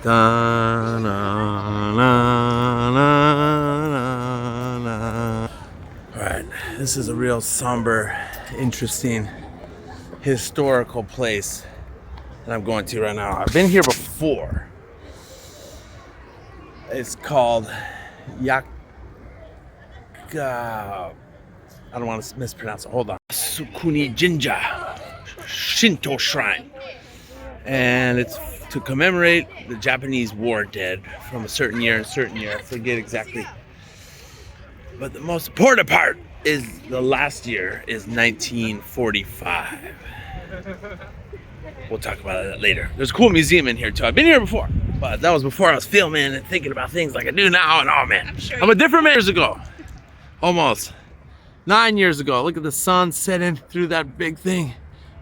Da, na, na, na, na, na. All right, this is a real somber, interesting, historical place that I'm going to right now. I've been here before. It's called I don't want to mispronounce it. Hold on. Yasukuni Jinja Shinto Shrine. And it's to commemorate the Japanese war dead from a certain year. I forget exactly. But the most important part is the last year is 1945. We'll talk about that later. There's a cool museum in here too. I've been here before, but that was before I was filming and thinking about things like I do now. And oh man, I'm a different man years ago. Almost 9 years ago. Look at the sun setting through that big thing.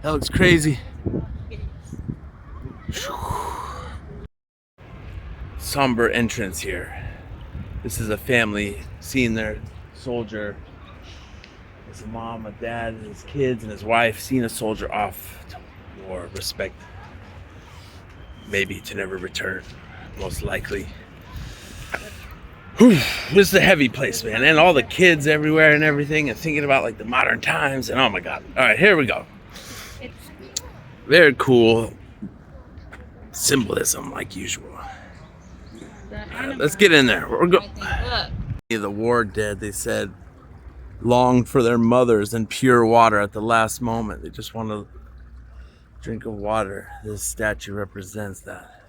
That looks crazy. Somber entrance here. This is a family seeing their soldier. It's a mom, a dad, and his kids, and his wife seeing a soldier off to war. Respect. Maybe to never return. Most likely. Whew, this is a heavy place, man. And all the kids everywhere and everything, and thinking about like the modern times, and oh my god. All right, here we go. Very cool symbolism, like usual. Let's get in there. We're going. The war dead, they said, longed for their mothers and pure water at the last moment. They just want a drink of water. This statue represents that.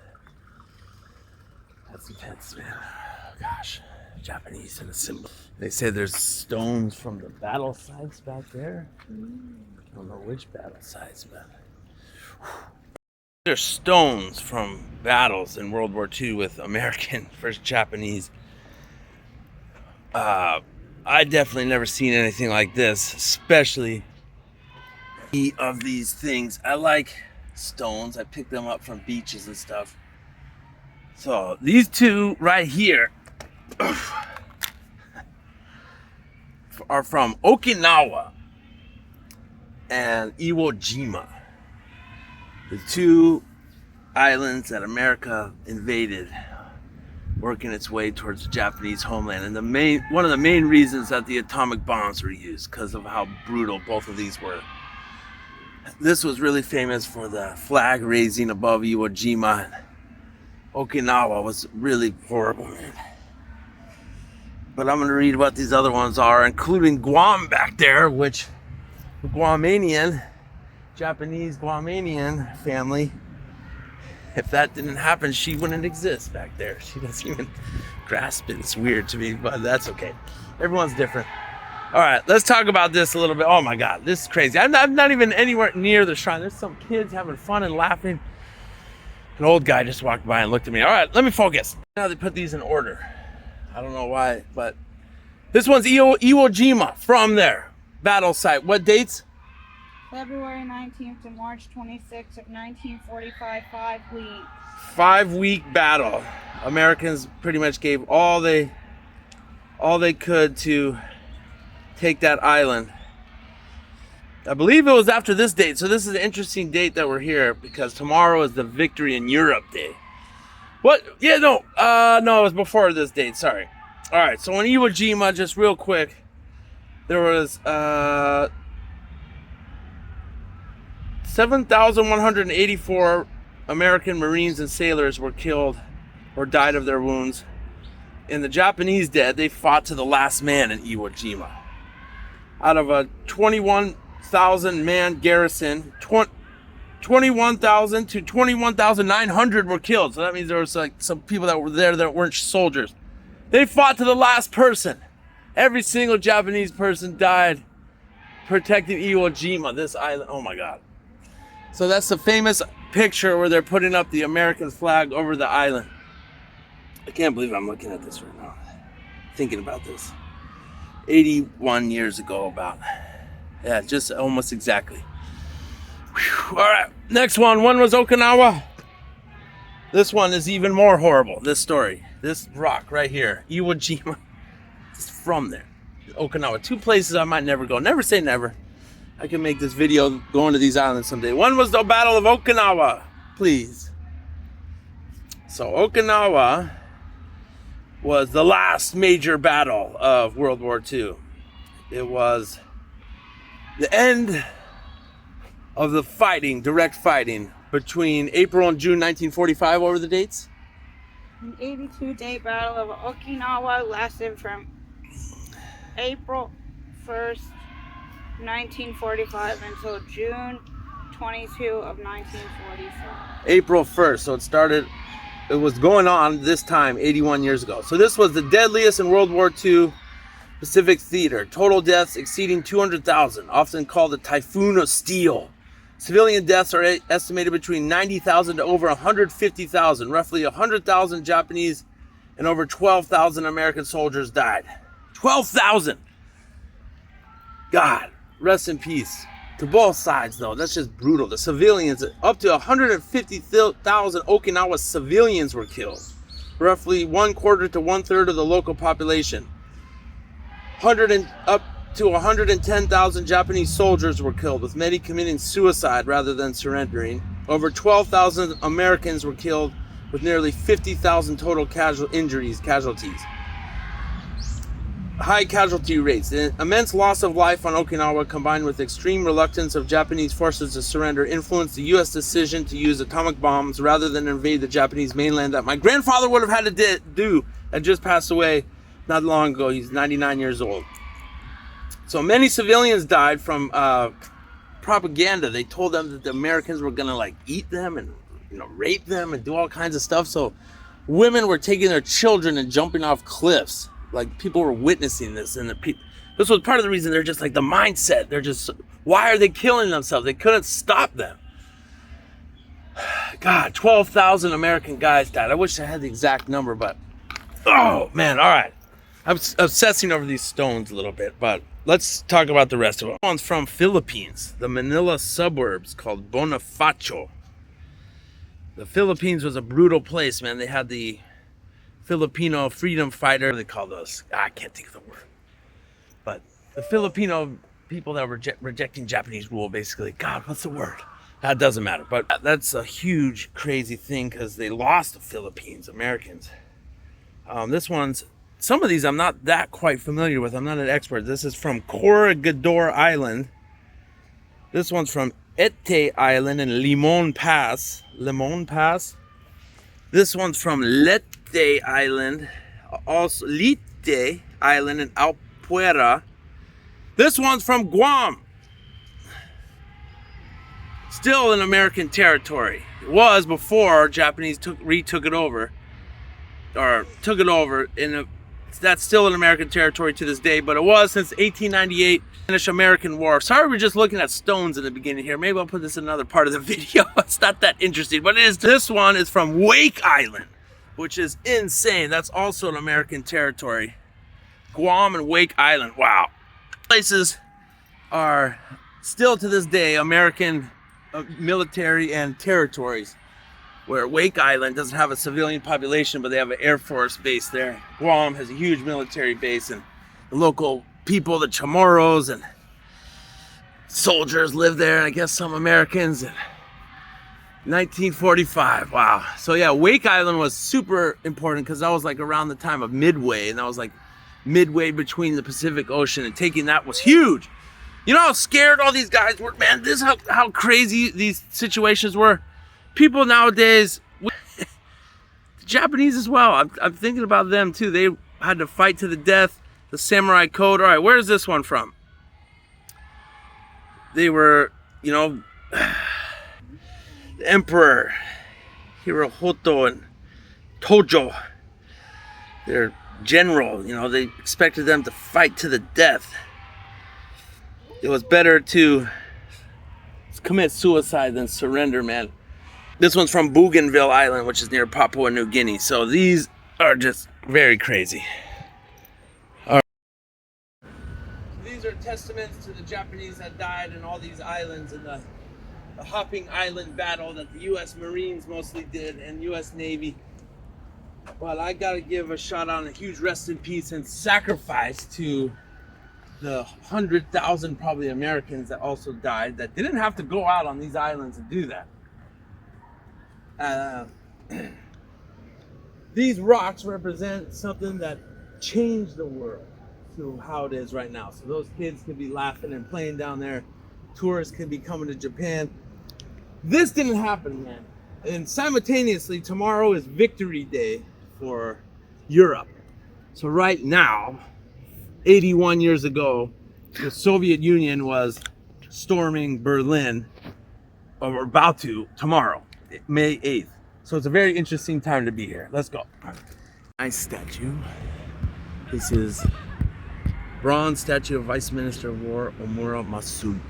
That's intense, man. Oh, gosh, Japanese and a symbol. They say there's stones from the battle sites back there. I don't know which battle sites, but there's stones from battles in World War II with American versus Japanese. I definitely never seen anything like this, especially of these things. I like stones. I pick them up from beaches and stuff. So these two right here are from Okinawa and Iwo Jima. The two islands that America invaded, working its way towards the Japanese homeland. And one of the main reasons that the atomic bombs were used, because of how brutal both of these were. This was really famous for the flag raising above Iwo Jima. Okinawa was really horrible, man. But I'm going to read what these other ones are, including Guam back there, which the Guamanian, Japanese Guamanian family, if that didn't happen, she wouldn't exist back there. She doesn't even grasp it. It's weird to me, but that's okay. Everyone's different. All right, let's talk about this a little bit. Oh my God, this is crazy. I'm not even anywhere near the shrine. There's some kids having fun and laughing. An old guy just walked by and looked at me. All right, let me focus. Now they put these in order. I don't know why, but this one's Iwo Jima from there. Battle site. What dates? February 19th to March 26th of 1945, 5 weeks. 5-week battle. Americans pretty much gave all they could to take that island. I believe it was after this date, so this is an interesting date that we're here because tomorrow is the Victory in Europe Day. What? Yeah, no, it was before this date. Sorry. All right, so in Iwo Jima, just real quick, there was 7,184 American Marines and sailors were killed or died of their wounds. In the Japanese dead, they fought to the last man in Iwo Jima. Out of a 21,000 man garrison, 21,000 to 21,900 were killed. So that means there was like some people that were there that weren't soldiers. They fought to the last person. Every single Japanese person died protecting Iwo Jima, this island. Oh my God. So that's the famous picture where they're putting up the American flag over the island. I can't believe I'm looking at this right now. Thinking about this. 81 years ago about. Yeah, just almost exactly. Whew. All right, next one. One was Okinawa. This one is even more horrible, this story. This rock right here, Iwo Jima. It's from there. Okinawa. Two places I might never go. Never say never. I can make this video going to these islands someday. One was the Battle of Okinawa. Please. So Okinawa was the last major battle of World War II. It was the end of the fighting, direct fighting, between April and June 1945. What were the dates? An 82-day battle of Okinawa lasted from April 1st, 1945 until June 22 of 1945. April 1st. So it was going on this time 81 years ago. So this was the deadliest in World War II Pacific theater. Total deaths exceeding 200,000, often called the Typhoon of Steel. Civilian deaths are estimated between 90,000 to over 150,000. Roughly 100,000 Japanese and over 12,000 American soldiers died. 12,000! God, rest in peace. To both sides, though, that's just brutal. The civilians, up to 150,000 Okinawa civilians were killed. Roughly 1/4 to 1/3 of the local population. Up to 110,000 Japanese soldiers were killed, with many committing suicide rather than surrendering. Over 12,000 Americans were killed, with nearly 50,000 total casualties. High casualty rates. The immense loss of life on Okinawa, combined with extreme reluctance of Japanese forces to surrender, influenced the U.S. decision to use atomic bombs rather than invade the Japanese mainland that my grandfather would have had to do, and just passed away not long ago. He's 99 years old. So many civilians died from propaganda. They told them that the Americans were gonna eat them and rape them and do all kinds of stuff. So women were taking their children and jumping off cliffs. People were witnessing this, and this was part of the reason. They're just the mindset. They're just, why are they killing themselves? They couldn't stop them. God, 12,000 American guys died. I wish I had the exact number, but oh man, all right. I'm obsessing over these stones a little bit, but let's talk about the rest of them. This one's from Philippines, the Manila suburbs, called Bonifacio. The Philippines was a brutal place, man. They had the Filipino freedom fighter. They call those, I can't think of the word, but the Filipino people that were rejecting Japanese rule, basically. God, what's the word? That doesn't matter, but that's a huge, crazy thing because they lost the Philippines, Americans. Some of these I'm not that quite familiar with. I'm not an expert. This is from Corregidor Island. This one's from Ete Island and Limon Pass. This one's from Leyte Island. Also Leyte Island and Alpuera. This one's from Guam. Still in American territory. It was before Japanese retook it over. Or took it over that's still in American territory to this day, but it was since 1898, Spanish-American War. Sorry, we're just looking at stones in the beginning here. Maybe I'll put this in another part of the video. It's not that interesting, but it is. This one is from Wake Island, which is insane. That's also an American territory. Guam and Wake Island. Wow. Places are still to this day American military and territories, where Wake Island doesn't have a civilian population, but they have an Air Force base there. Guam has a huge military base, and the local people, the Chamorros and soldiers, live there, and I guess some Americans. And 1945, wow. So yeah, Wake Island was super important because that was around the time of Midway, and that was midway between the Pacific Ocean, and taking that was huge. You know how scared all these guys were? Man, this is how crazy these situations were. People nowadays, the Japanese as well, I'm thinking about them too. They had to fight to the death, the samurai code. All right, where's this one from? They were, the Emperor Hirohito and Tojo, their general, they expected them to fight to the death. It was better to commit suicide than surrender, man. This one's from Bougainville Island, which is near Papua New Guinea. So these are just very crazy. All right. These are testaments to the Japanese that died in all these islands in the Hopping Island battle that the U.S. Marines mostly did, and U.S. Navy. Well, I gotta give a shout out and a huge rest in peace and sacrifice to the 100,000 probably Americans that also died, that didn't have to go out on these islands and do that. these rocks represent something that changed the world to how it is right now. So those kids could be laughing and playing down there. Tourists could be coming to Japan. This didn't happen, man. And simultaneously, tomorrow is Victory Day for Europe. So right now, 81 years ago, the Soviet Union was storming Berlin, or about to, tomorrow, May 8th. So it's a very interesting time to be here. Let's go. Nice statue. This is bronze statue of Vice Minister of War Omura Masujiro.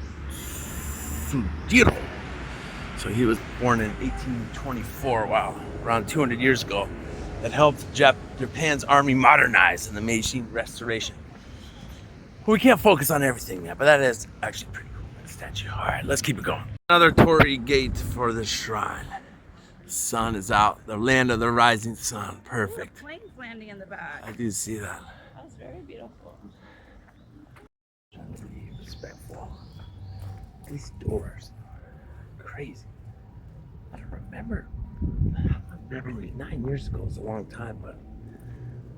So he was born in 1824, wow, around 200 years ago. That helped Japan's army modernize in the Meiji Restoration. We can't focus on everything yet, but that is actually pretty cool, that statue. All right, let's keep it going. Another torii gate for the shrine. The sun is out, the land of the rising sun. Perfect. Ooh, planes landing in the back. I do see that. That was very beautiful. Trying to be respectful. These doors, crazy. I don't remember. Memory 9 years ago was a long time, but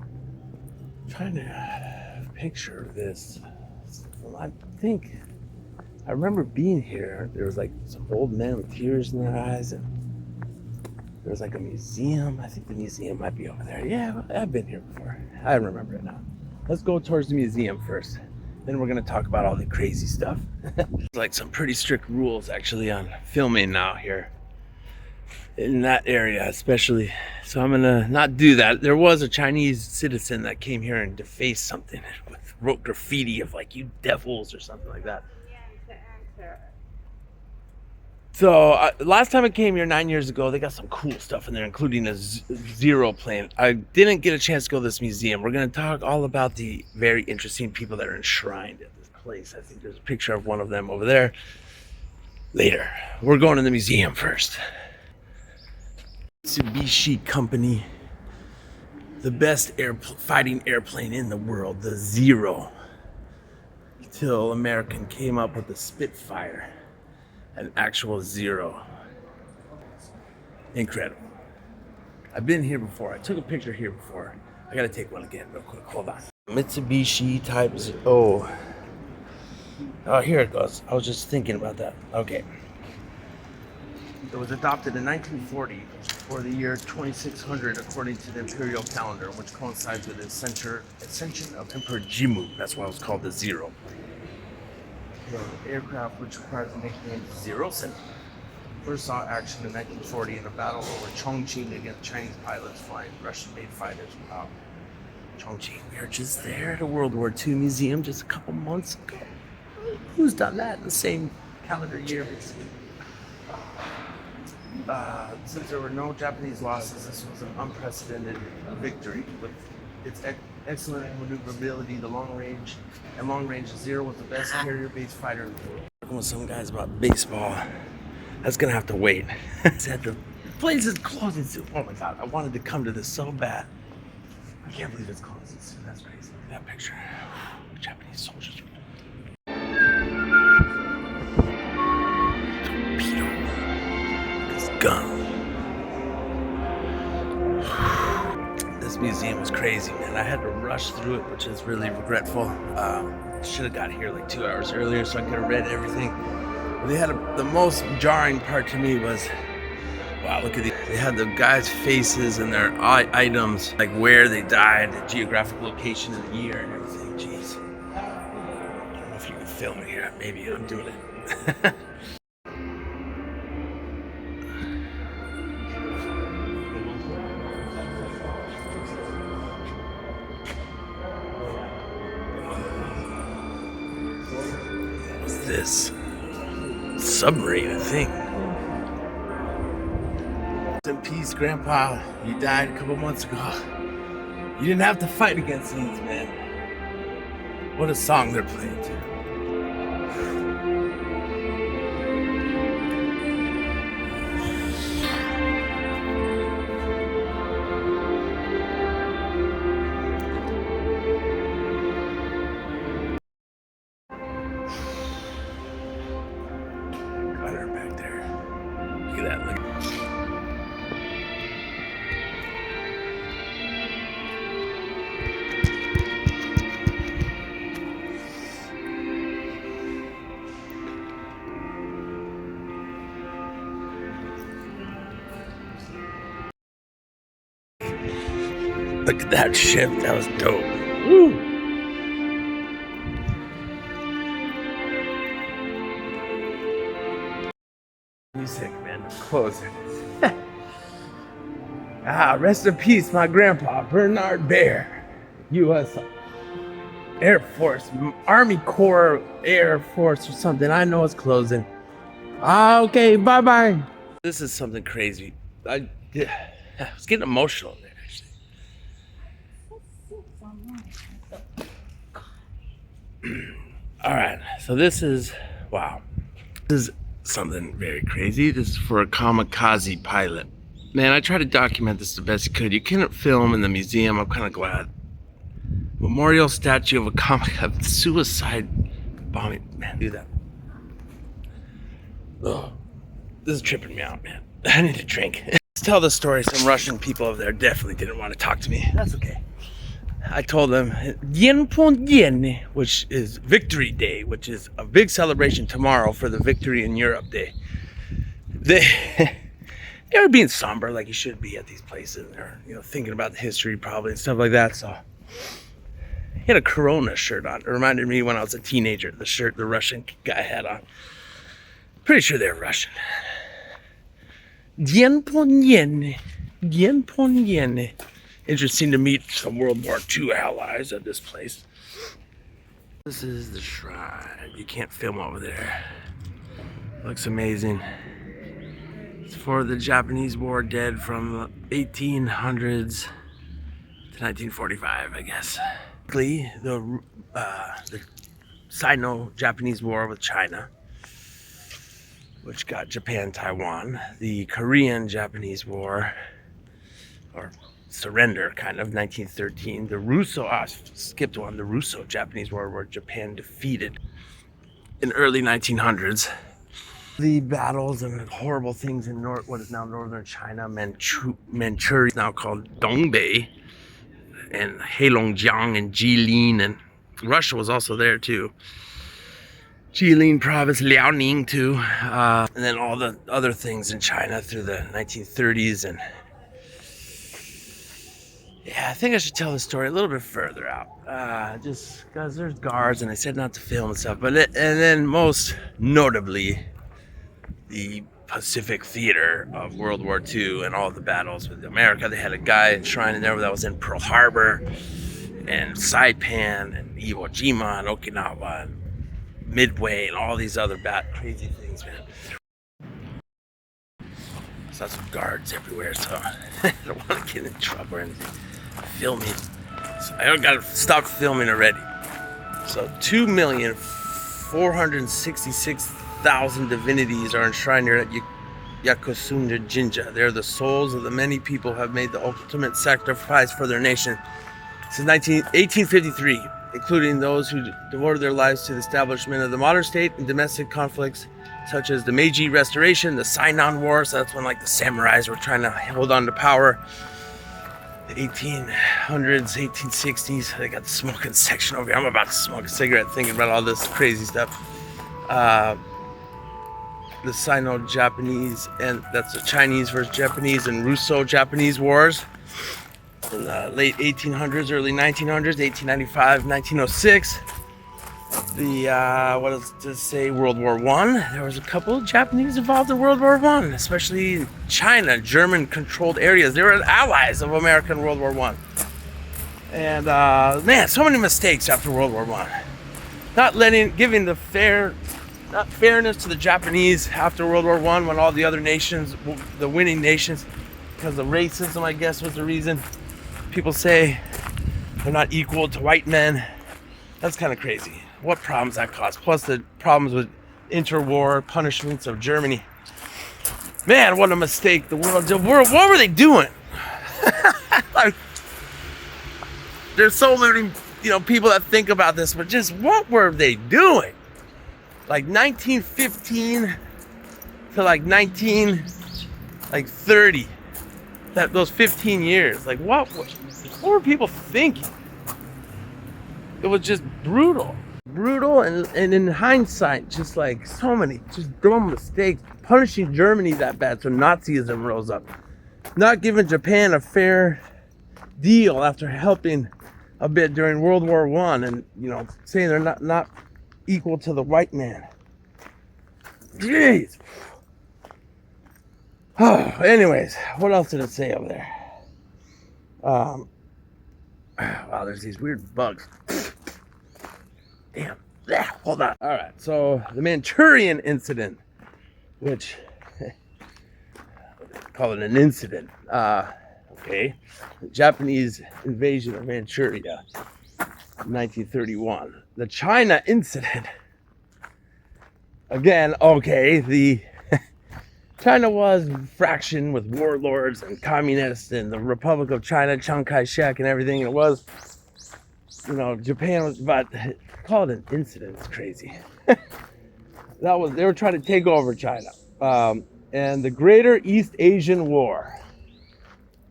I'm trying to picture this. Well, I think I remember being here. There was like some old men with tears in their eyes, and there was like a museum. I think the museum might be over there. Yeah, I've been here before. I remember it now. Let's go towards the museum first. Then we're gonna talk about all the crazy stuff. Like some pretty strict rules actually on filming now here in that area especially. So I'm gonna not do that. There was a Chinese citizen that came here and defaced something with wrote graffiti of like, "You devils" or something like that. So last time I came here 9 years ago, they got some cool stuff in there, including a Zero plane. I didn't get a chance to go to this museum. We're going to talk all about the very interesting people that are enshrined at this place. I think there's a picture of one of them over there later. We're going to the museum first. Mitsubishi Company, the best fighting airplane in the world, the Zero, until American came up with the Spitfire. An actual Zero. Incredible. I've been here before. I took a picture here before. I gotta take one again real quick. Hold on. Mitsubishi Type O. Oh, here it goes. I was just thinking about that. Okay. It was adopted in 1940 for the year 2600 according to the imperial calendar, which coincides with the ascension of Emperor Jimmu. That's why it was called the Zero. The aircraft, which requires the nickname Zero Sen, first saw action in 1940 in a battle over Chongqing against Chinese pilots flying Russian-made fighters. Wow. Chongqing. We were just there at a World War II museum just a couple months ago. Who's done that in the same calendar year? Since there were no Japanese losses, this was an unprecedented victory. With its excellent maneuverability, the long range Zero was the best carrier-based fighter in the world. Talking with some guys about baseball. That's gonna have to wait. Said the place is closing soon. Oh my god, I wanted to come to this so bad. I can't believe it's closing soon. That's crazy. Look at that picture. Japanese soldiers. Torpedo. His gun. This museum was crazy, man. I had to rush through it, which is really regretful. Should have got here like 2 hours earlier so I could have read everything. But they had the most jarring part to me was, wow, look at these. They had the guys' faces and their items, like where they died, the geographic location and the year and everything. Jeez. I don't know if you can film it here. Maybe I'm doing it. This submarine, I think. In peace, Grandpa. You died a couple months ago. You didn't have to fight against these, man. What a song they're playing too. Look at that ship. That was dope. Woo. Music, man. Closing. Rest in peace, my grandpa, Bernard Bear. U.S. Air Force, Army Corps Air Force or something. I know it's closing. Okay, bye-bye. This is something crazy. I was getting emotional there, actually. All right, so this is, wow. This is something very crazy. This is for a kamikaze pilot. Man, I tried to document this the best I could. You couldn't film in the museum. I'm kind of glad. Memorial statue of a suicide bombing. Man, do that. Ugh. This is tripping me out, man. I need a drink. Let's tell the story. Some Russian people over there definitely didn't want to talk to me. That's okay. I told them, Dien Pon Dien, which is Victory Day, which is a big celebration tomorrow for the Victory in Europe Day. They were being somber, like you should be at these places. They're, thinking about the history probably and stuff like that. So he had a Corona shirt on. It reminded me when I was a teenager, the shirt the Russian guy had on. Pretty sure they're Russian. Dien Pon Dien. Dien Pon Dien. Interesting to meet some World War II allies at this place. This is the shrine. You can't film over there. Looks amazing. It's for the Japanese War dead from the 1800s to 1945, I guess. The Sino-Japanese War with China, which got Japan, Taiwan. The Korean-Japanese War, or surrender, kind of, 1913. The the Russo-Japanese War, where Japan defeated in early 1900s. The battles and horrible things in what is now northern China, Manchuria, now called Dongbei, and Heilongjiang and Jilin, and Russia was also there too. Jilin province, Liaoning too, and then all the other things in China through the 1930s. And yeah, I think I should tell the story a little bit further out, just because there's guards and I said not to film and stuff. And then most notably, the Pacific Theater of World War II and all the battles with America. They had a guy enshrined in there that was in Pearl Harbor and Saipan and Iwo Jima and Okinawa and Midway and all these other crazy things, man. So some guards everywhere, so I don't want to get in trouble or anything. Filming. So I gotta stop filming already. So 2,466,000 divinities are enshrined here at Yasukuni Jinja. They're the souls of the many people who have made the ultimate sacrifice for their nation since 1853, including those who devoted their lives to the establishment of the modern state and domestic conflicts such as the Meiji Restoration, the Sainan War, so that's when like the samurais were trying to hold on to power. The 1800s, 1860s, they got the smoking section over here. I'm about to smoke a cigarette thinking about all this crazy stuff. The Sino-Japanese, and that's the Chinese versus Japanese and Russo-Japanese wars in the late 1800s, early 1900s, 1895, 1906. What does it say? World War I. There was a couple of Japanese involved in World War I, especially China, German-controlled areas. They were allies of America in World War I. And man, so many mistakes after World War I. Giving the fairness to the Japanese after World War I, when all the other nations, the winning nations, because of racism, I guess, was the reason. People say they're not equal to white men. That's kind of crazy. What problems that caused. Plus the problems with interwar punishments of Germany. Man, what a mistake. The world, what were they doing? Like, there's so many, people that think about this, but just what were they doing? Like 1915 to like 30. Those 15 years. Like what were people thinking? It was just brutal. And in hindsight, just like so many just dumb mistakes. Punishing Germany that bad, so Nazism rose up. Not giving Japan a fair deal after helping a bit during World War I, and saying they're not equal to the white man. Jeez. Oh, anyways, what else did it say over there? Wow, there's these weird bugs. Damn. Hold on. All right, so the Manchurian incident, which call it an incident. Okay, the Japanese invasion of Manchuria, 1931. The China incident. Again, okay, the China was a fraction with warlords and communists and the Republic of China, Chiang Kai-shek and everything. It was, Japan was, but call it an incident. It's crazy. They were trying to take over China. And the Greater East Asian War.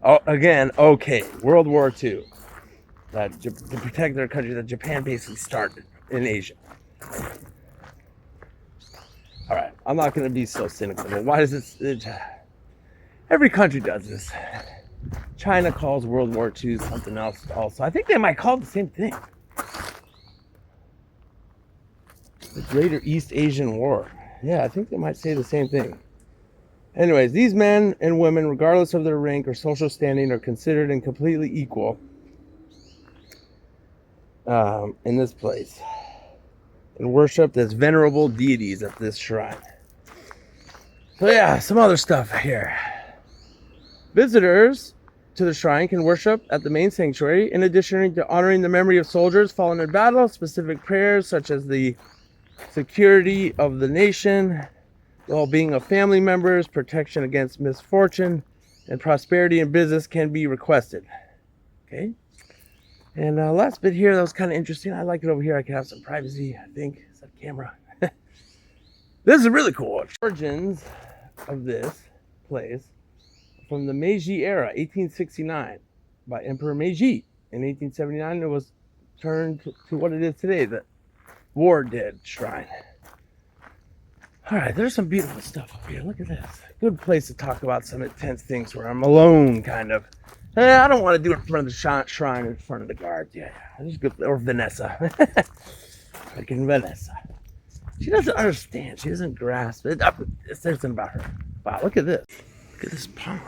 Oh, again, okay, World War II. To protect their country that Japan basically started in Asia. All right, I'm not going to be so cynical, but why does it every country does this. China calls World War II something else also. I think they might call it the same thing. The Greater East Asian War. Yeah, I think they might say the same thing. Anyways, these men and women, regardless of their rank or social standing, are considered and completely equal in this place and worshipped as venerable deities at this shrine. So yeah, some other stuff here. Visitors to the shrine can worship at the main sanctuary. In addition to honoring the memory of soldiers fallen in battle, specific prayers such as the security of the nation, the well-being of family members, protection against misfortune, and prosperity in business can be requested. Okay. And last bit here, that was kind of interesting. I like it over here. I can have some privacy, I think. Is that camera? This is really cool. Origins of this place from the Meiji era, 1869, by Emperor Meiji. In 1879, it was turned to what it is today, the War Dead Shrine. All right, there's some beautiful stuff up here. Look at this. Good place to talk about some intense things where I'm alone, kind of. I don't want to do it in front of the shrine, in front of the guards. Yeah, just good. Or Vanessa. Freaking Vanessa. She doesn't understand. She doesn't grasp it. It's something about her. Wow, look at this. Look at this pond.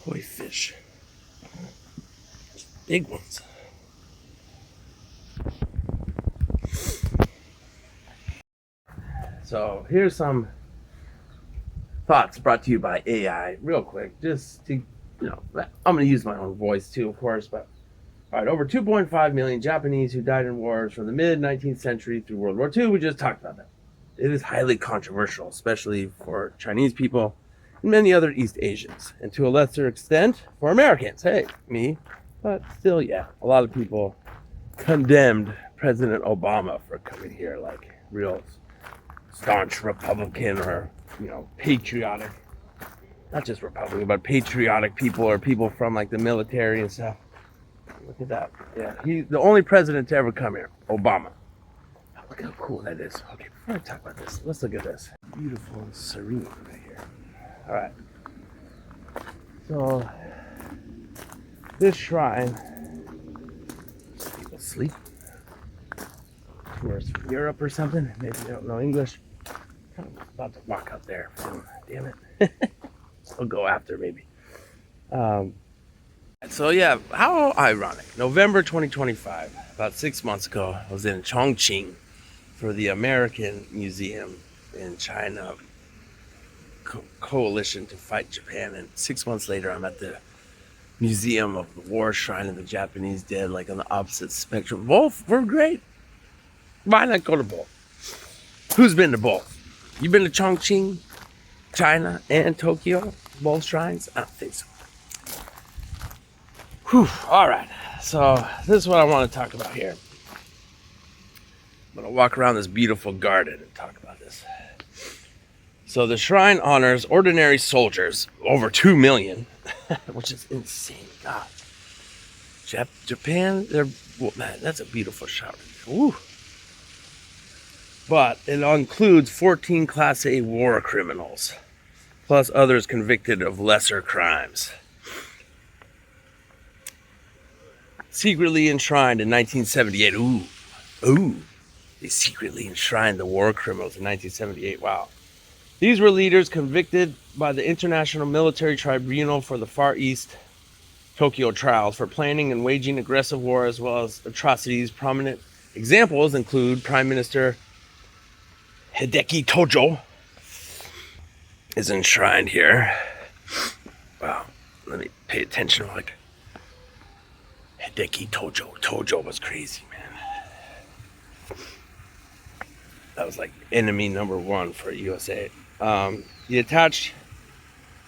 Koi fish. Big ones. So here's some thoughts brought to you by AI, real quick, just to, I'm going to use my own voice too, of course, but all right, over 2.5 million Japanese who died in wars from the mid-19th century through World War II. We just talked about that. It is highly controversial, especially for Chinese people and many other East Asians, and to a lesser extent for Americans. Hey, me, but still, yeah, a lot of people condemned President Obama for coming here, like real staunch Republican or, patriotic, not just Republican, but patriotic people or people from like the military and stuff. Look at that. Yeah, he's the only president to ever come here, Obama. Look how cool that is. Okay, before I talk about this, let's look at this. Beautiful and serene right here. All right. So, this shrine, people sleep. Tourists from Europe or something. Maybe they don't know English. I'm about to walk out there. Damn it. I'll go after maybe. So yeah, how ironic. November 2025, about 6 months ago, I was in Chongqing for the American Museum in China coalition to fight Japan. And 6 months later, I'm at the Museum of the War Shrine of the Japanese Dead, like on the opposite spectrum. Both were great. Why not go to both? Who's been to both? You been to Chongqing, China, and Tokyo? Both shrines? I don't think so. Whew. All right. So this is what I want to talk about here. I'm going to walk around this beautiful garden and talk about this. So the shrine honors ordinary soldiers, over 2 million, which is insane. God. Japan, man, that's a beautiful shot. Woo. But it includes 14 Class A war criminals plus others convicted of lesser crimes. Secretly enshrined in 1978. Ooh. They secretly enshrined the war criminals in 1978. Wow. These were leaders convicted by the International Military Tribunal for the Far East Tokyo trials for planning and waging aggressive war as well as atrocities. Prominent examples include Prime Minister Hideki Tojo is enshrined here. Wow. Let me pay attention. Like Hideki Tojo. Tojo was crazy, man. That was like enemy number one for USA. The attached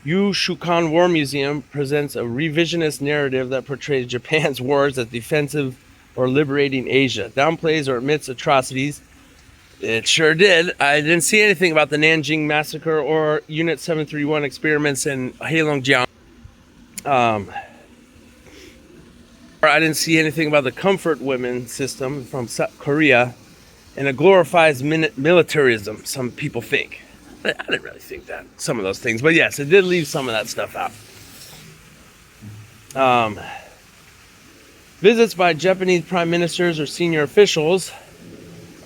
Yasukuni War Museum presents a revisionist narrative that portrays Japan's wars as defensive or liberating Asia, downplays or omits atrocities. It sure did. I didn't see anything about the Nanjing Massacre or Unit 731 experiments in Heilongjiang. I didn't see anything about the comfort women system from South Korea, and it glorifies militarism, some people think. I didn't really think that, some of those things. But yes, it did leave some of that stuff out. Visits by Japanese prime ministers or senior officials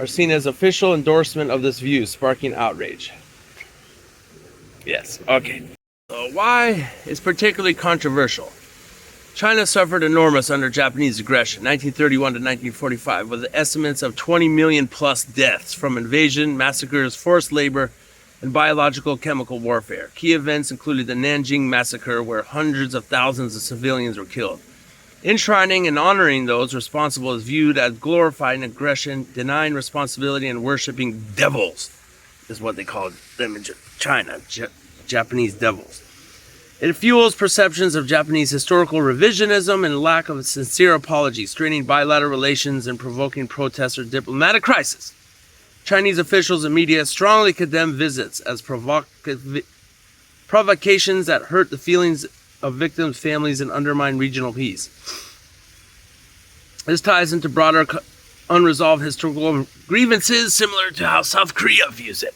are seen as official endorsement of this view, sparking outrage. Yes, okay. So why is particularly controversial? China suffered enormous under Japanese aggression, 1931 to 1945, with estimates of 20 million plus deaths from invasion, massacres, forced labor, and biological chemical warfare. Key events included the Nanjing Massacre, where hundreds of thousands of civilians were killed. Enshrining and honoring those responsible is viewed as glorifying aggression, denying responsibility, and worshiping devils, is what they call them in China, Japanese devils. It fuels perceptions of Japanese historical revisionism and lack of sincere apology, straining bilateral relations and provoking protests or diplomatic crisis. Chinese officials and media strongly condemn visits as provocations that hurt the feelings of victims' families and undermine regional peace. This ties into broader unresolved historical grievances, similar to how South Korea views it.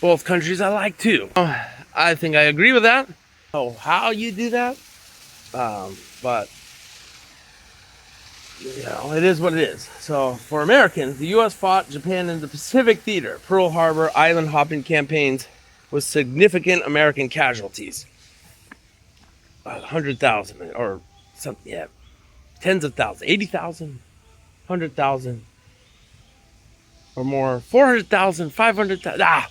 Both countries I like too. I think I agree with that. Oh, how you do that? But you know, it is what it is. So for Americans, the U.S. fought Japan in the Pacific Theater, Pearl Harbor, island hopping campaigns with significant American casualties. 100,000 or something, yeah, tens of thousands, 80,000, 100,000 or more, 400,000, 500,000.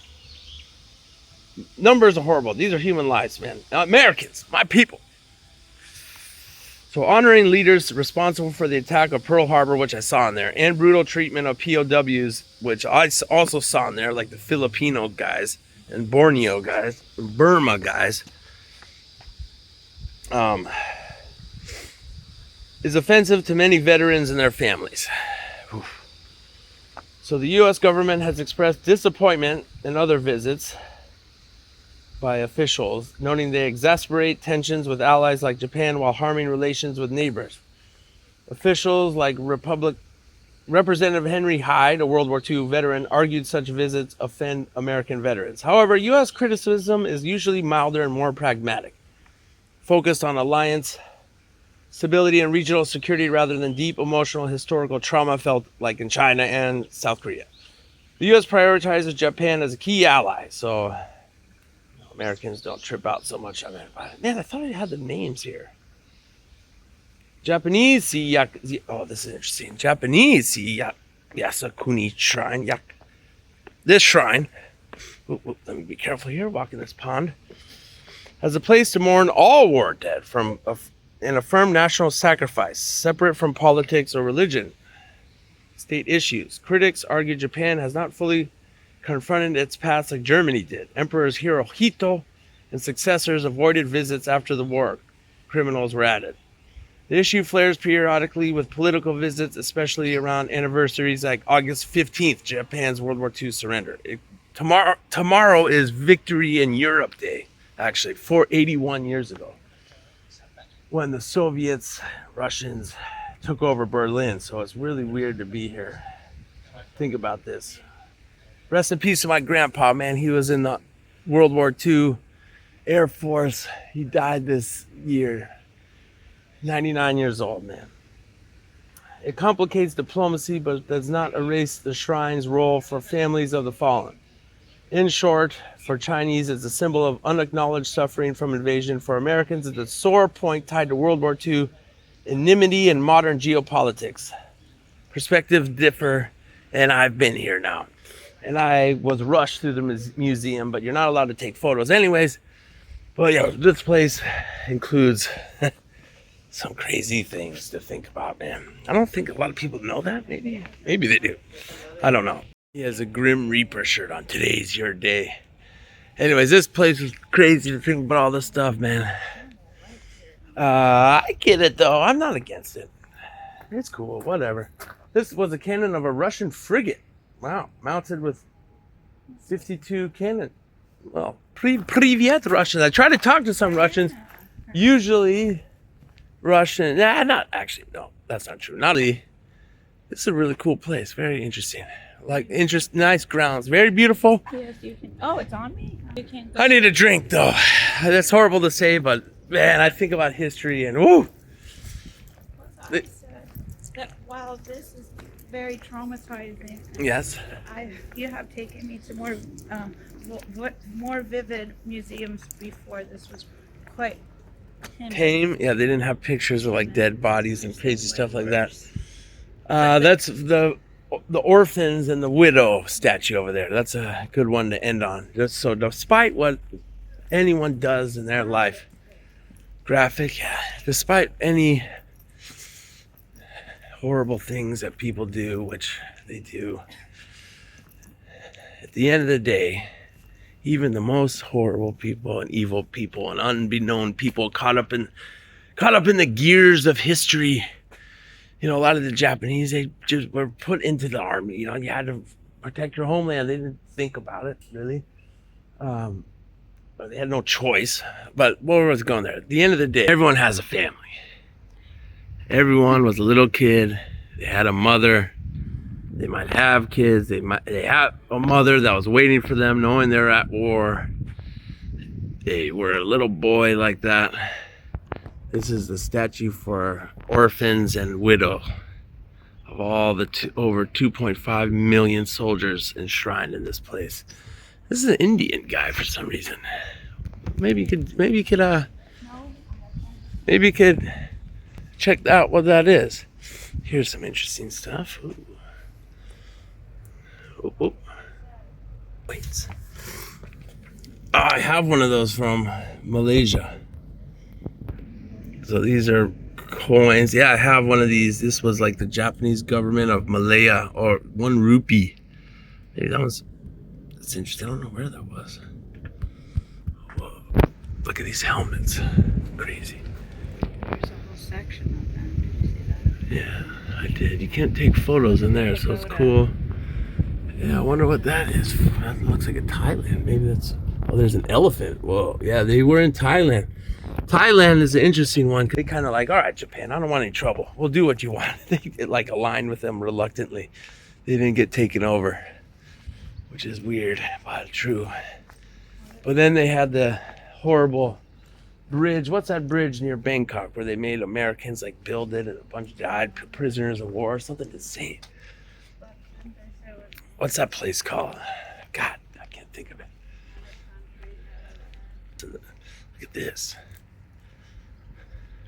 Numbers are horrible. These are human lives, man. Americans, my people. So honoring leaders responsible for the attack of Pearl Harbor, which I saw in there, and brutal treatment of POWs, which I also saw in there, like the Filipino guys and Borneo guys, Burma guys, is offensive to many veterans and their families. So the U.S. government has expressed disappointment in other visits by officials, noting they exacerbate tensions with allies like Japan while harming relations with neighbors. Officials like Representative Henry Hyde, a World War II veteran, argued such visits offend American veterans. However, U.S. criticism is usually milder and more pragmatic, focused on alliance, stability, and regional security rather than deep emotional historical trauma felt like in China and South Korea. The U.S. prioritizes Japan as a key ally, so Americans don't trip out so much on it. Man, I thought I had the names here. Japanese see oh, this is interesting. Japanese see Yasukuni shrine. This shrine, let me be careful here, walking this pond, as a place to mourn all war dead and affirm national sacrifice, separate from politics or religion, state issues. Critics argue Japan has not fully confronted its past like Germany did. Emperors Hirohito and successors avoided visits after the war criminals were added. The issue flares periodically with political visits, especially around anniversaries like August 15th, Japan's World War II surrender. Tomorrow is Victory in Europe Day, actually, 481 years ago, when the Soviets, Russians took over Berlin. So it's really weird to be here. Think about this. Rest in peace to my grandpa, man. He was in the World War II Air Force. He died this year. 99 years old, man. It complicates diplomacy, but does not erase the shrine's role for families of the fallen. In short, for Chinese, it's a symbol of unacknowledged suffering from invasion. For Americans, it's a sore point tied to World War II, enmity, and modern geopolitics. Perspectives differ, and I've been here now. And I was rushed through the museum, but you're not allowed to take photos anyways. But yeah, this place includes some crazy things to think about, man. I don't think a lot of people know that. Maybe they do. I don't know. He has a Grim Reaper shirt on. Today's your day. Anyways, this place was crazy to think about all this stuff, man. I get it though. I'm not against it. It's cool. Whatever. This was a cannon of a Russian frigate. Wow, mounted with 52 cannon. Well, Privyet Russians. I try to talk to some Russians. Usually Russian. Nah, not actually. No, that's not true. Not really. This is a really cool place. Very interesting. Like nice grounds. Very beautiful. Yes, you can. Oh, it's on me. You can't go. I need a drink though. That's horrible to say, but man, I think about history and woo. I said that while this is very traumatizing, Yes. you have taken me to more vivid museums before. This was quite Tame. Yeah, they didn't have pictures of like dead bodies and crazy stuff like that. That's the orphans and the widow statue over there. That's a good one to end on. Just so, despite what anyone does in their life, graphic, despite any horrible things that people do, which they do, at the end of the day, even the most horrible people and evil people and unbeknown people caught up in the gears of history. You know, a lot of the Japanese, they just were put into the army. You know, you had to protect your homeland. They didn't think about it, really. But they had no choice. But where was going there? At the end of the day, everyone has a family. Everyone was a little kid. They had a mother. They might have kids. They have a mother that was waiting for them, knowing they're at war. They were a little boy like that. This is the statue for orphans and widow of all the over 2.5 million soldiers enshrined in this place. This is an Indian guy for some reason. Maybe you could check out what that is. Here's some interesting stuff. Ooh. Oh. Wait. Oh, I have one of those from Malaysia. So these are coins. Yeah, I have one of these. This was like the Japanese government of Malaya, or 1 rupee. Maybe that's interesting. I don't know where that was. Whoa. Look at these helmets. Crazy. There's a whole section of them. Did you see that? Yeah, I did. You can't take photos in there, so it's cool. Yeah, I wonder what that is. That looks like a Thailand. Maybe that's... Oh, there's an elephant. Whoa. Yeah, they were in Thailand. Thailand is an interesting one. They kind of like, all right, Japan, I don't want any trouble. We'll do what you want. They like aligned with them reluctantly. They didn't get taken over, which is weird, but true. But then they had the horrible bridge. What's that bridge near Bangkok where they made Americans like build it and a bunch died, prisoners of war, something insane. What's that place called? God, I can't think of it. Look at this.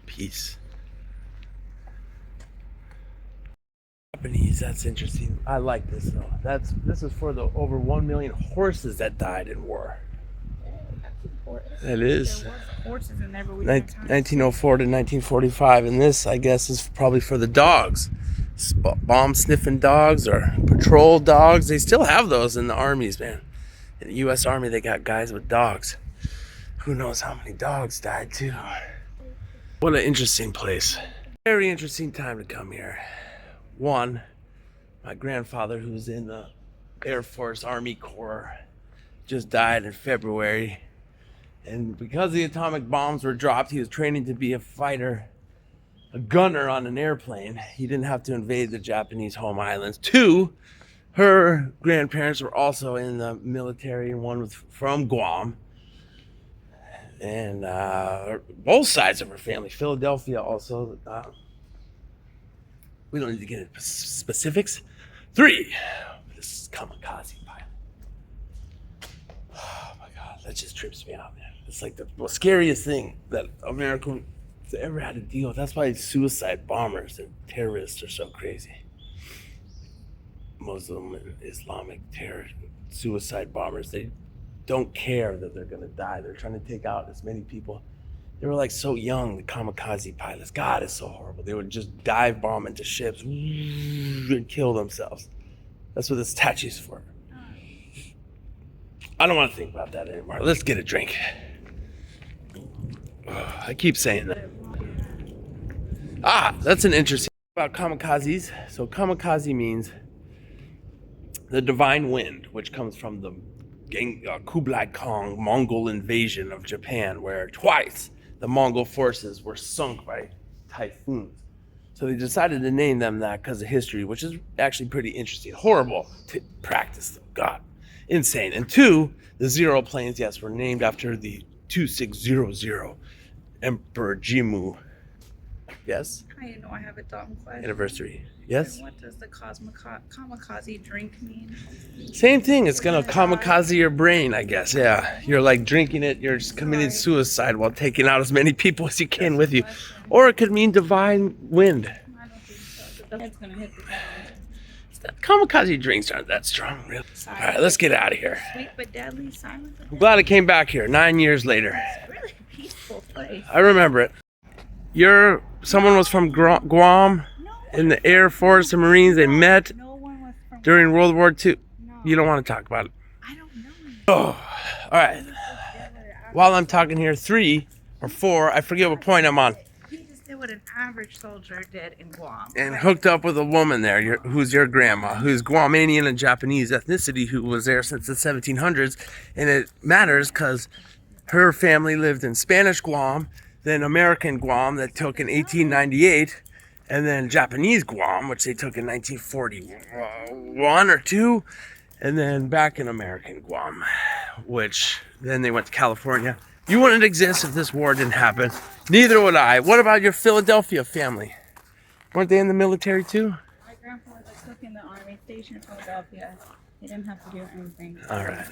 Peace. Japanese, that's interesting. I like this though. This is for the over 1 million horses that died in war. That is. There was horses in there, but we 1904 to 1945, and this, I guess, is probably for the dogs. Bomb sniffing dogs or patrol dogs. They still have those in the armies, man. In the U.S. Army, they got guys with dogs. Who knows how many dogs died too. What an interesting place. Very interesting time to come here. One, my grandfather, who was in the Air Force Army Corps, just died in February. And because the atomic bombs were dropped, he was training to be a fighter, a gunner on an airplane. He didn't have to invade the Japanese home islands. Two, her grandparents were also in the military, and one was from Guam. And both sides of her family. Philadelphia also. We don't need to get into specifics. 3. This is kamikaze pilot. Oh my God, that just trips me out, man. It's like the most scariest thing that America has ever had to deal with. That's why suicide bombers and terrorists are so crazy. Muslim and Islamic terror suicide bombers, they don't care that they're gonna die. They're trying to take out as many people. They were like so young, the kamikaze pilots. God, it's so horrible. They would just dive bomb into ships and kill themselves. That's what the statue's for. I don't want to think about that anymore. Let's get a drink. I keep saying that. That's an interesting thing about kamikazes. So kamikaze means the divine wind, which comes from the Kublai Khan Mongol invasion of Japan, where twice the Mongol forces were sunk by typhoons. So they decided to name them that because of history, which is actually pretty interesting. Horrible to practice, though. God, insane. And 2, the Zero planes, yes, were named after the 2600 Emperor Jimmu. Yes? I know I have a dumb question. Anniversary. Yes? What does the kamikaze drink mean? Same thing. It's gonna kamikaze your brain, I guess. Yeah. You're like drinking it, you're just committing suicide while taking out as many people as you can with you. Or it could mean divine wind. I don't think so. The head's gonna hit the ground. Kamikaze drinks aren't that strong, really. Silent. Alright, let's get out of here. Sweet but deadly, silent but I'm glad I came back here 9 years later. It's really a peaceful place. I remember it. Someone was from Guam in the Air Force and Marines. They met No one was from during World War II. No. You don't want to talk about it. I don't know. Oh, all right. While I'm talking here, 3 or 4, I forget what point I'm on, He just did what an average soldier did in Guam. and hooked up with a woman there who's your grandma, who's Guamanian and Japanese ethnicity, who was there since the 1700s. And it matters because her family lived in Spanish Guam, then American Guam that took in 1898, and then Japanese Guam, which they took in 1941 or 2, and then back in American Guam, which then they went to California. You wouldn't exist if this war didn't happen. Neither would I. What about your Philadelphia family? Weren't they in the military too? My grandfather was cook in the Army station in Philadelphia. He didn't have to do anything. All right.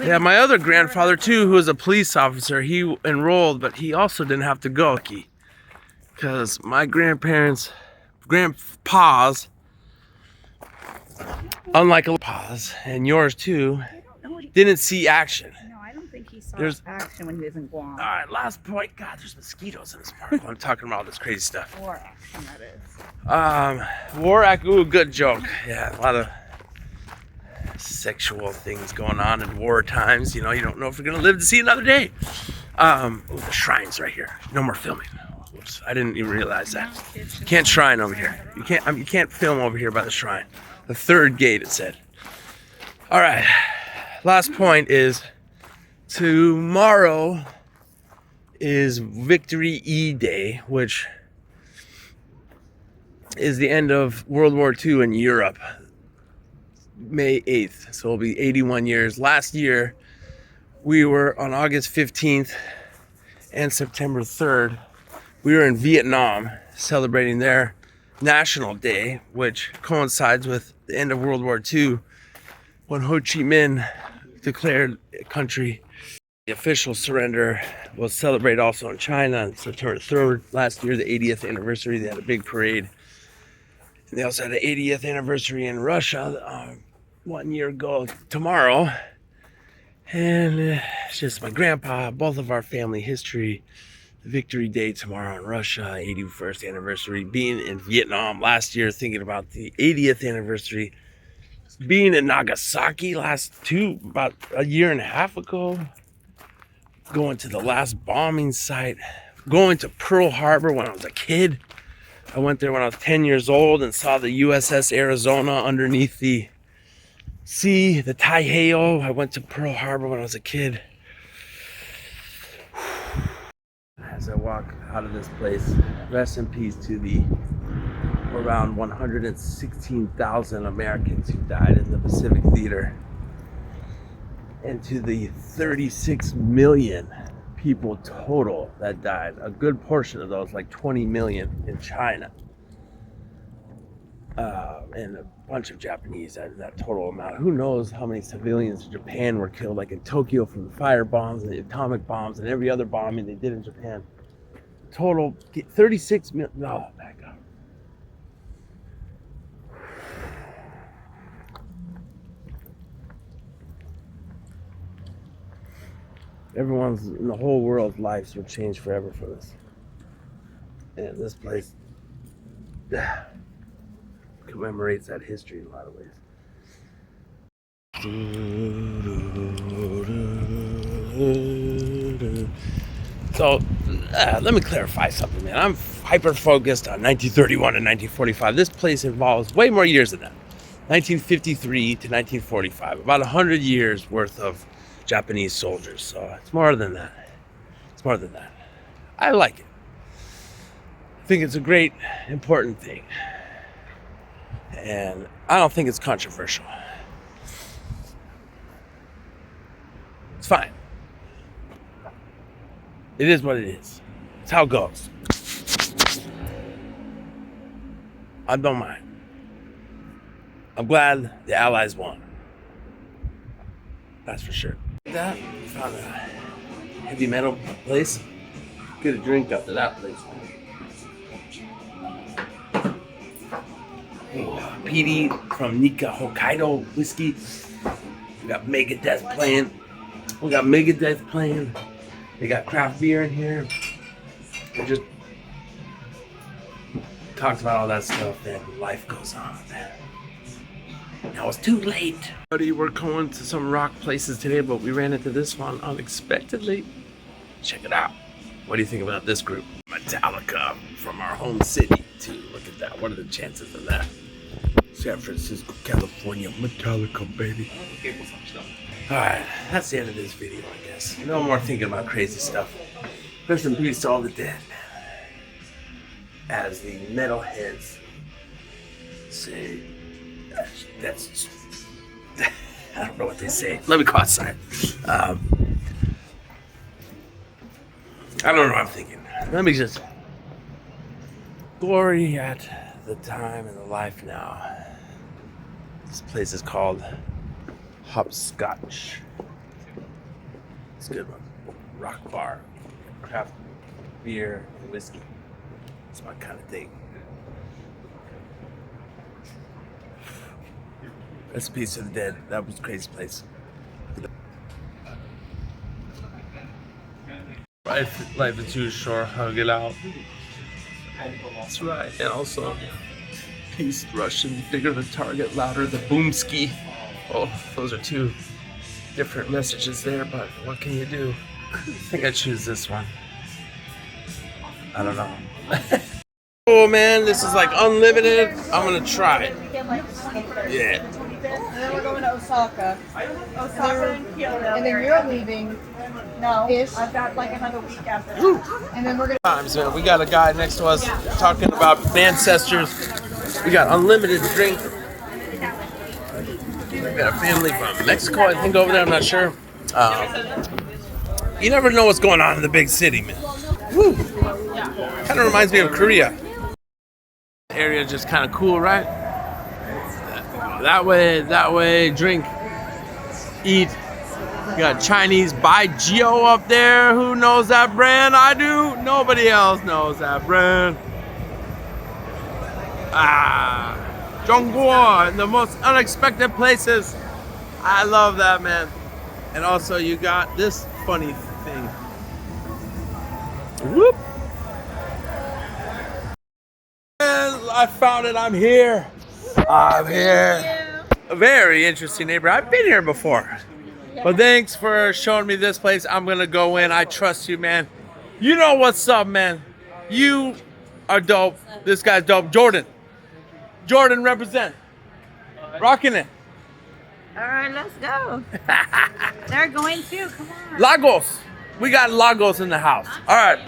Yeah, my other grandfather too, who was a police officer, he enrolled, but he also didn't have to go. Because my grandpas, unlike a pa's, and yours too, didn't see action. No, I don't think he saw action when he was in Guam. All right, last point. God, there's mosquitoes in this park while I'm talking about all this crazy stuff. War action, that is. War act. Ooh, good joke. Yeah, a lot of sexual things going on in war times. You know, you don't know if you're gonna live to see another day. Ooh, the shrine's right here. No more filming. Whoops, I didn't even realize that. Can't shrine over here. You can't film over here by the shrine. The 3rd gate, it said. All right. Last point is tomorrow is Victory E Day, which is the end of World War II in Europe. May 8th, so it'll be 81 years. Last year, we were on August 15th and September 3rd. We were in Vietnam celebrating their National Day, which coincides with the end of World War II, when Ho Chi Minh declared a country. The official surrender was celebrated also in China on September 3rd. Last year, the 80th anniversary, they had a big parade. And they also had the 80th anniversary in Russia 1 year ago tomorrow. And it's just my grandpa, both of our family history. The Victory Day tomorrow in Russia, 81st anniversary. Being in Vietnam last year, thinking about the 80th anniversary. Being in Nagasaki about a year and a half ago. Going to the last bombing site. Going to Pearl Harbor when I was a kid. I went there when I was 10 years old and saw the USS Arizona underneath the sea, the Taiheo. I went to Pearl Harbor when I was a kid. As I walk out of this place, rest in peace to the around 116,000 Americans who died in the Pacific Theater, and to the 36 million people total that died. A good portion of those, like 20 million in China. And a bunch of Japanese, that total amount. Who knows how many civilians in Japan were killed, like in Tokyo from the fire bombs and the atomic bombs and every other bombing they did in Japan. Total 36 million. No, back up. Everyone's in the whole world's lives will change forever for this. And this place commemorates that history in a lot of ways. So, let me clarify something, man. I'm hyper-focused on 1931 and 1945. This place involves way more years than that. 1953 to 1945. About 100 years worth of Japanese soldiers. So, it's more than that. It's more than that. I like it. I think it's a great, important thing. And I don't think it's controversial. It's fine. It is what it is. It's how it goes. I don't mind. I'm glad the Allies won. That's for sure. That found a heavy metal place. Get a drink up to that place. PD from Nika Hokkaido whiskey. We got Megadeth playing. They got craft beer in here. We just talked about all that stuff, and life goes on. Now it's too late. We're going to some rock places today, but we ran into this one unexpectedly. Check it out. What do you think about this group? Metallica from our home city, too. Look at that. What are the chances of that? San Francisco, California, Metallica, baby. Alright, that's the end of this video, I guess. No more thinking about crazy stuff. Rest in peace to all the dead. As the metalheads say, that's I don't know what they say. Let me go outside. I don't know what I'm thinking. Let me just glory at the time and the life now. This place is called Hopscotch. It's a good one. Rock bar, craft beer, and whiskey. It's my kind of thing. Rest in peace to the dead. That was a crazy place. Life is too short. Hug it out. That's right. And also, peace, Russian, bigger the target, louder the boomski. Oh, those are two different messages there, but what can you do? I think I choose this one. I don't know. Oh man, this is like unlimited. I'm gonna try it. Yeah. And then we're going to Osaka. Osaka and Kyoto. And then you're leaving. No, Ish. I've got like another week after that. And then we're going Times, man. We got a guy next to us talking about ancestors. We got unlimited drink. We got a family from Mexico, I think, over there. I'm not sure. You never know what's going on in the big city, man. Woo. Kind of reminds me of Korea. The area is just kind of cool, right? That way, drink, eat. You got Chinese Baijio up there. Who knows that brand? I do. Nobody else knows that brand. Zhongguo in the most unexpected places. I love that, man. And also you got this funny thing. Whoop. And I found it. I'm here. A very interesting neighborhood. I've been here before. But thanks for showing me this place. I'm gonna go in. I trust you, man. You know what's up, man. You are dope. This guy's dope. Jordan represent. Rocking it. All right, let's go. They're going too. Come on. Lagos. We got Lagos in the house. All right.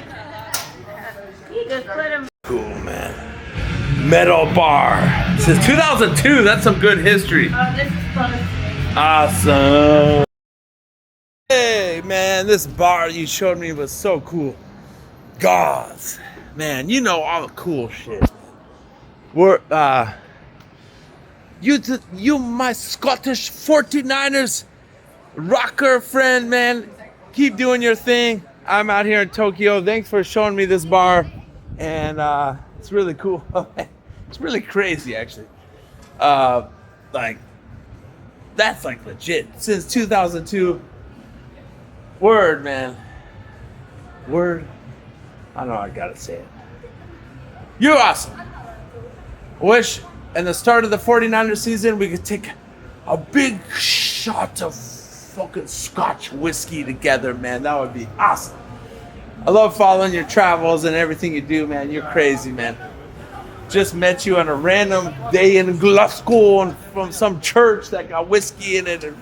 You just put them. Cool, man. Metal bar. Since 2002. That's some good history. Oh, this is fun. Awesome. Hey. Hey man, this bar you showed me was so cool. Gauze. Man, you know all the cool shit. We're you my Scottish 49ers rocker friend, man. Keep doing your thing. I'm out here in Tokyo. Thanks for showing me this bar. And it's really cool. It's really crazy actually. Like that's like legit. Since 2002. Word, man. Word. I know I gotta say it. You're awesome. Wish in the start of the 49ers season we could take a big shot of fucking Scotch whiskey together, man. That would be awesome. I love following your travels and everything you do, man. You're crazy, man. Just met you on a random day in Glasgow and from some church that got whiskey in it. And,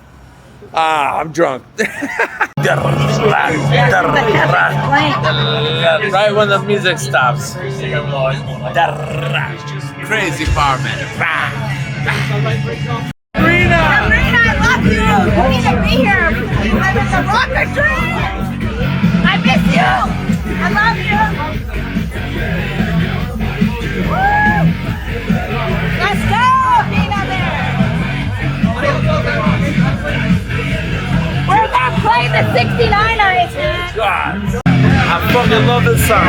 I'm drunk. Right when the music stops. Crazy bar, man. Marina, I love you. You need to be here. I'm in the rocker train. I miss you. I love you. Woo! Let's go, Nina there. We're gonna play the 69ers, man. God, I fucking love this song.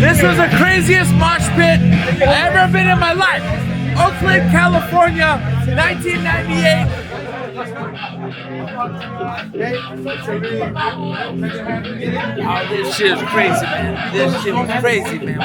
This was the craziest mosh pit I've ever been in my life. Oakland, California, 1998. Oh, this shit is crazy, man. This shit was crazy, man.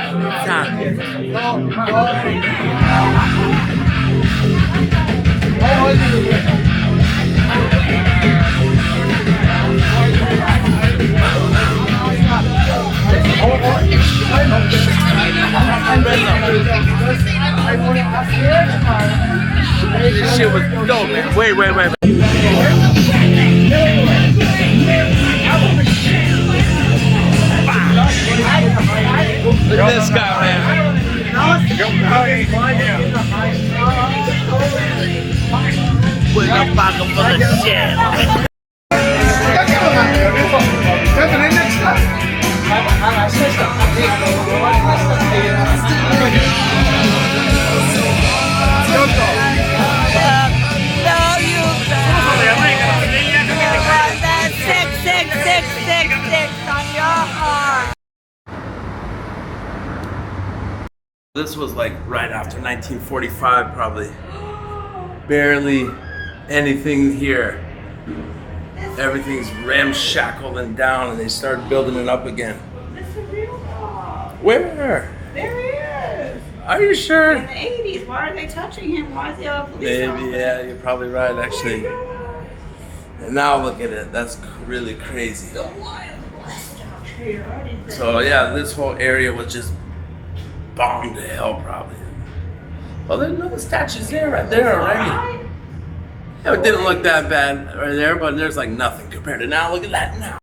This shit was dope, man. Wait. Look at this guy, man. With a pocket full of shit. This was like right after 1945, probably. Barely anything here. Everything's ramshackled and down, and they started building it up again. It's a real car. Where? There he is. Are you sure? In the 80s. Why are they touching him? Why is he a police Maybe, officer? yeah, you're probably right, actually. And now look at it. That's really crazy. So yeah, this whole area was just bombed to hell, probably. Well, there's no statues there, right there already. Yeah, it didn't look that bad right there, but there's like nothing compared to now. Look at that now.